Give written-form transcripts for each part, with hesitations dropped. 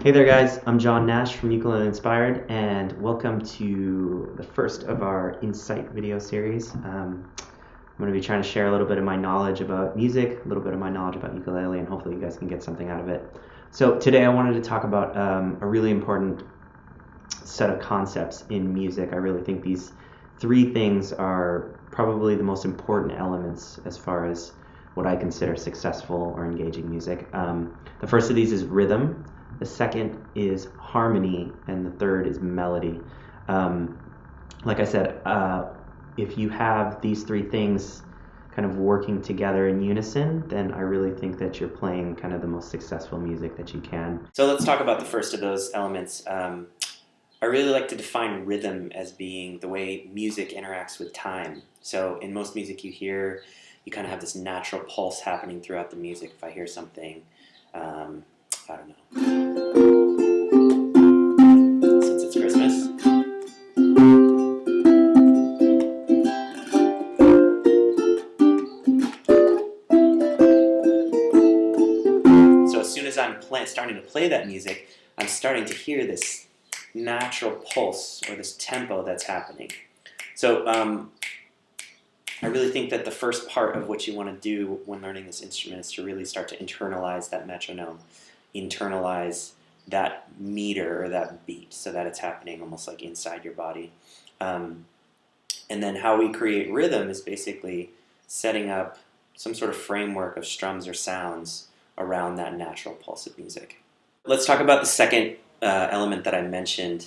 Hey there guys, I'm John Nash from Ukulele Inspired, and welcome to the first of our Insight video series. I'm going to be trying to share a little bit of my knowledge about music, a little bit of my knowledge about ukulele, and hopefully you guys can get something out of it. So today I wanted to talk about a really important set of concepts in music. I really think these three things are probably the most important elements as far as what I consider successful or engaging music. The first of these is rhythm. The second is harmony, and the third is melody. Like I said, if you have these three things kind of working together in unison, then I really think that you're playing kind of the most successful music that you can. So let's talk about the first of those elements. I really like to define rhythm as being the way music interacts with time. So in most music you hear, you kind of have this natural pulse happening throughout the music. If I hear something, I don't know, since it's Christmas. So as soon as I'm starting to play that music, I'm starting to hear this natural pulse or this tempo that's happening. So I really think that the first part of what you want to do when learning this instrument is to really start to internalize that metronome, internalize that meter or that beat so that it's happening almost like inside your body. And then how we create rhythm is basically setting up some sort of framework of strums or sounds around that natural pulse of music. Let's talk about the second element that I mentioned,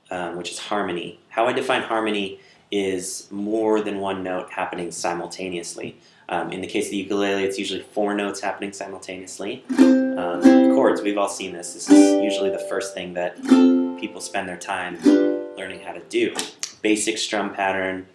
which is harmony. How I define harmony is more than one note happening simultaneously. In the case of the ukulele, it's usually 4 notes happening simultaneously. Chords, we've all seen this. This is usually the first thing that people spend their time learning how to do. Basic strum pattern,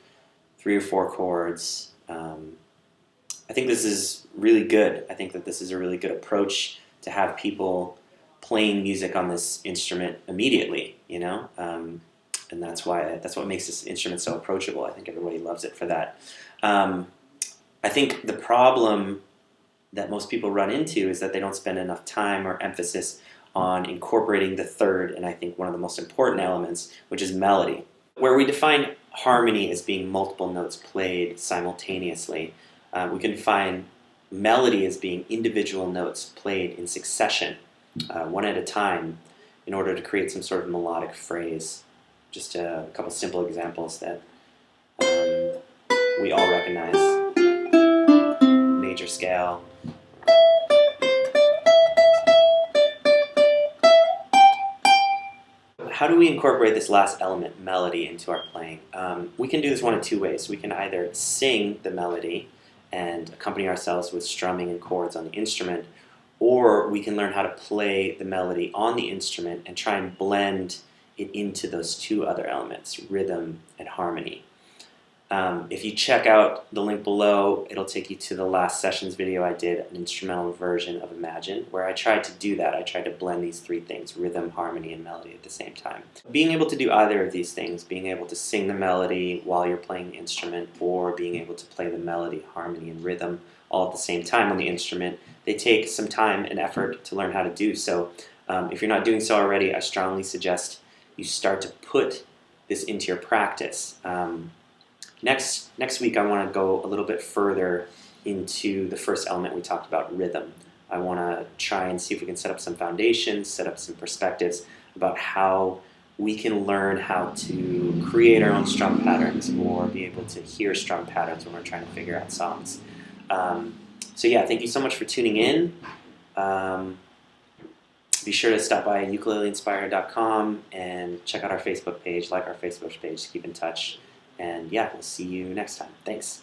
3 or 4 chords. I think this is really good. I think that this is a really good approach to have people playing music on this instrument immediately, you know? And that's what makes this instrument so approachable. I think everybody loves it for that. I think the problem that most people run into is that they don't spend enough time or emphasis on incorporating the third, and I think one of the most important elements, which is melody. Where we define harmony as being multiple notes played simultaneously, we can define melody as being individual notes played in succession, one at a time, in order to create some sort of melodic phrase. Just a couple simple examples that we all recognize. Major scale. How do we incorporate this last element, melody, into our playing? We can do this one of 2 ways. We can either sing the melody and accompany ourselves with strumming and chords on the instrument, or we can learn how to play the melody on the instrument and try and blend it into those 2 other elements, rhythm and harmony. If you check out the link below, it'll take you to the last sessions video I did, an instrumental version of Imagine, where I tried to do that. I tried to blend these 3 things, rhythm, harmony, and melody at the same time. Being able to do either of these things, being able to sing the melody while you're playing the instrument, or being able to play the melody, harmony, and rhythm all at the same time on the instrument, they take some time and effort to learn how to do. So if you're not doing so already, I strongly suggest you start to put this into your practice. Next week I want to go a little bit further into the first element we talked about, rhythm. I want to try and see if we can set up some foundations, set up some perspectives about how we can learn how to create our own strum patterns or be able to hear strum patterns when we're trying to figure out songs. So yeah, thank you so much for tuning in. Be sure to stop by ukuleleinspired.com and check out our Facebook page, like our Facebook page, keep in touch. And yeah, we'll see you next time. Thanks.